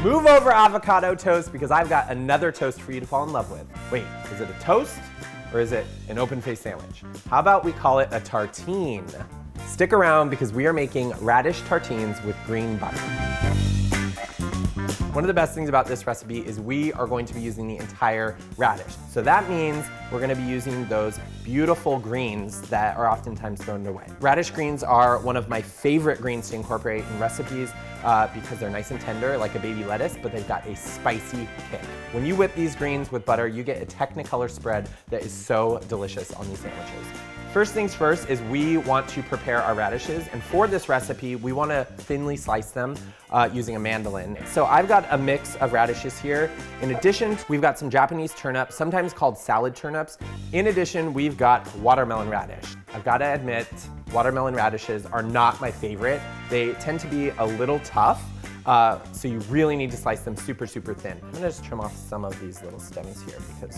Move over, avocado toast, because I've got another toast for you to fall in love with. Wait, is it a toast or is it an open-faced sandwich? How about we call it a tartine? Stick around because we are making radish tartines with green butter. One of the best things about this recipe is we are going to be using the entire radish. So that means we're gonna be using those beautiful greens that are oftentimes thrown away. Radish greens are one of my favorite greens to incorporate in recipes because they're nice and tender, like a baby lettuce, but they've got a spicy kick. When you whip these greens with butter, you get a technicolor spread that is so delicious on these sandwiches. First things first is we want to prepare our radishes, and for this recipe, we want to thinly slice them using a mandolin. So I've got a mix of radishes here. In addition, we've got some Japanese turnips, sometimes called salad turnips. In addition, we've got watermelon radish. I've got to admit, watermelon radishes are not my favorite. They tend to be a little tough, so you really need to slice them super, super thin. I'm gonna just trim off some of these little stems here because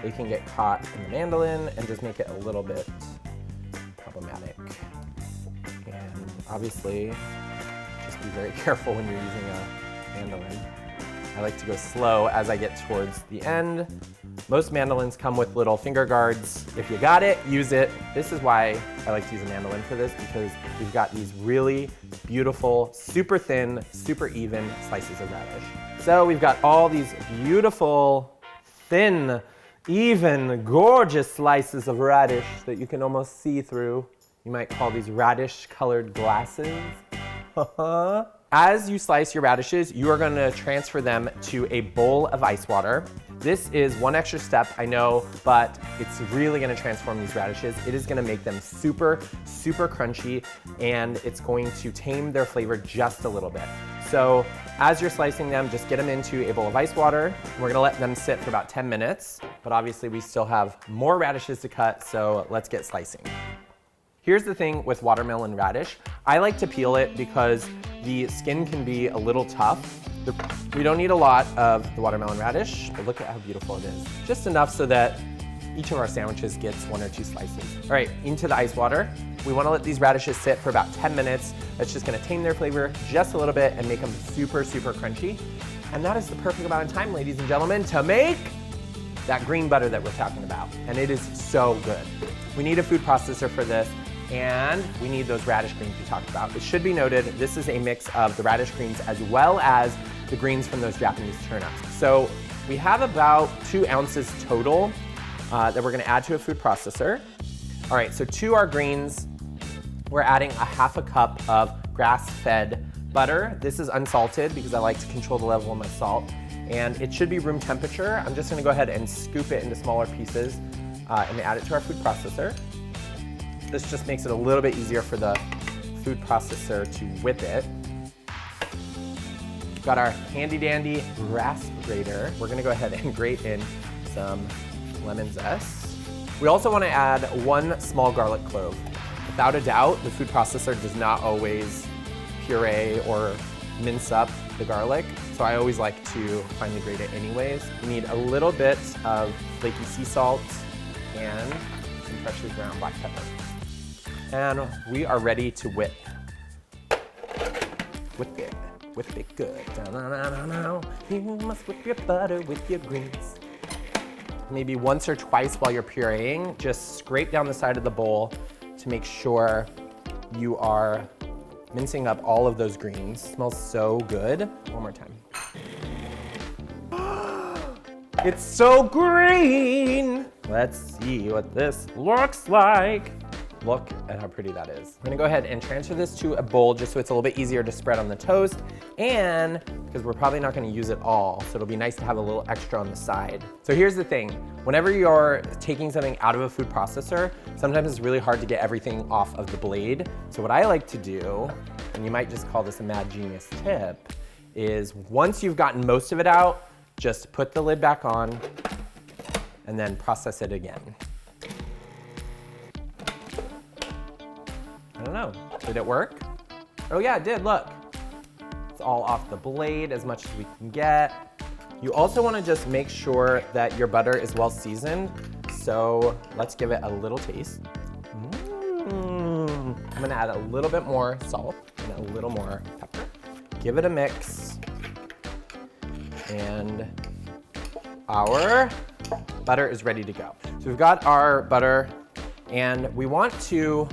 they can get caught in the mandolin and just make it a little bit problematic. And obviously, just be very careful when you're using a mandolin. I like to go slow as I get towards the end. Most mandolins come with little finger guards. If you got it, use it. This is why I like to use a mandolin for this, because we've got these really beautiful, super thin, super even slices of radish. So we've got all these beautiful, thin, even, gorgeous slices of radish that you can almost see through. You might call these radish-colored glasses. As you slice your radishes, you are going to transfer them to a bowl of ice water. This is one extra step, I know, but it's really going to transform these radishes. It is going to make them super, super crunchy, and it's going to tame their flavor just a little bit. So as you're slicing them, just get them into a bowl of ice water. We're going to let them sit for about 10 minutes, but obviously we still have more radishes to cut, so let's get slicing. Here's the thing with watermelon radish. I like to peel it because the skin can be a little tough. We don't need a lot of the watermelon radish, but look at how beautiful it is. Just enough so that each of our sandwiches gets 1 or 2 slices. All right, into the ice water. We want to let these radishes sit for about 10 minutes. That's just going to tame their flavor just a little bit and make them super, super crunchy. And that is the perfect amount of time, ladies and gentlemen, to make that green butter that we're talking about. And it is so good. We need a food processor for this, and we need those radish greens we talked about. It should be noted, this is a mix of the radish greens as well as the greens from those Japanese turnips. So we have about 2 ounces total that we're gonna add to a food processor. All right, so to our greens, we're adding a 1/2 cup of grass-fed butter. This is unsalted because I like to control the level of my salt, and it should be room temperature. I'm just gonna go ahead and scoop it into smaller pieces and add it to our food processor. This just makes it a little bit easier for the food processor to whip it. We've got our handy dandy rasp grater. We're gonna go ahead and grate in some lemon zest. We also wanna add 1 small garlic clove. Without a doubt, the food processor does not always puree or mince up the garlic, so I always like to finely grate it anyways. We need a little bit of flaky sea salt and some freshly ground black pepper. And we are ready to whip. Whip it. Whip it good. You must whip your butter with your greens. Maybe once or twice while you're pureeing, just scrape down the side of the bowl to make sure you are mincing up all of those greens. It smells so good. One more time. It's so green. Let's see what this looks like. Look at how pretty that is. I'm gonna go ahead and transfer this to a bowl just so it's a little bit easier to spread on the toast, and because we're probably not gonna use it all, so it'll be nice to have a little extra on the side. So here's the thing, whenever you're taking something out of a food processor, sometimes it's really hard to get everything off of the blade. So what I like to do, and you might just call this a mad genius tip, is once you've gotten most of it out, just put the lid back on and then process it again. I don't know, did it work? Oh yeah, it did, look. It's all off the blade as much as we can get. You also wanna just make sure that your butter is well seasoned, so let's give it a little taste. I'm gonna add a little bit more salt and a little more pepper. Give it a mix. And our butter is ready to go. So we've got our butter, and we want to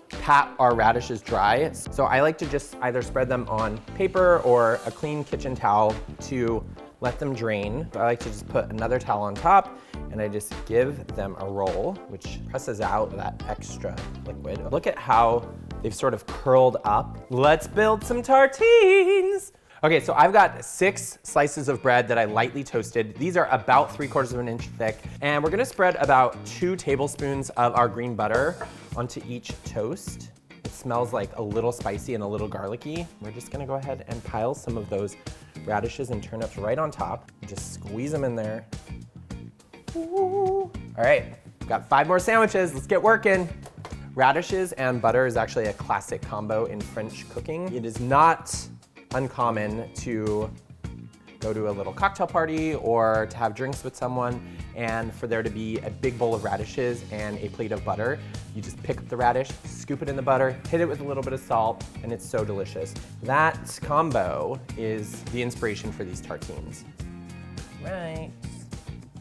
pat our radishes dry. So I like to just either spread them on paper or a clean kitchen towel to let them drain. I like to just put another towel on top, and I just give them a roll, which presses out that extra liquid. Look at how they've sort of curled up. Let's build some tartines. Okay, so I've got 6 slices of bread that I lightly toasted. These are about 3/4 of an inch thick. And we're gonna spread about 2 tablespoons of our green butter onto each toast. It smells like a little spicy and a little garlicky. We're just gonna go ahead and pile some of those radishes and turnips right on top. Just squeeze them in there. Ooh. All right, got 5 more sandwiches. Let's get working. Radishes and butter is actually a classic combo in French cooking. It is not uncommon to go to a little cocktail party or to have drinks with someone and for there to be a big bowl of radishes and a plate of butter. You just pick up the radish, scoop it in the butter, hit it with a little bit of salt, and it's so delicious. That combo is the inspiration for these tartines. Right.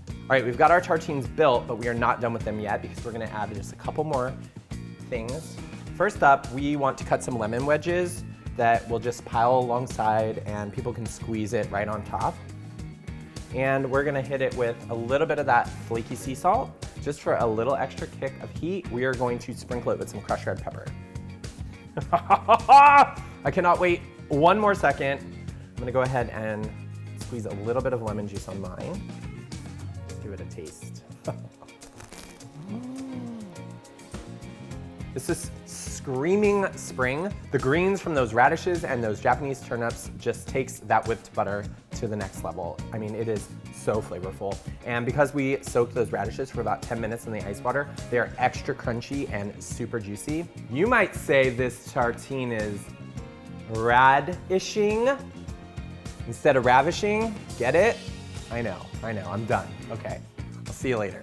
All right, we've got our tartines built, but we are not done with them yet because we're gonna add just a couple more things. First up, we want to cut some lemon wedges that we'll just pile alongside and people can squeeze it right on top. And we're gonna hit it with a little bit of that flaky sea salt. Just for a little extra kick of heat, we are going to sprinkle it with some crushed red pepper. I cannot wait one more second. I'm gonna go ahead and squeeze a little bit of lemon juice on mine. Let's give it a taste. This is screaming spring. The greens from those radishes and those Japanese turnips just takes that whipped butter to the next level. I mean, it is so flavorful. And because we soaked those radishes for about 10 minutes in the ice water, they are extra crunchy and super juicy. You might say this tartine is radishing instead of ravishing. Get it? I know, I'm done. Okay, I'll see you later.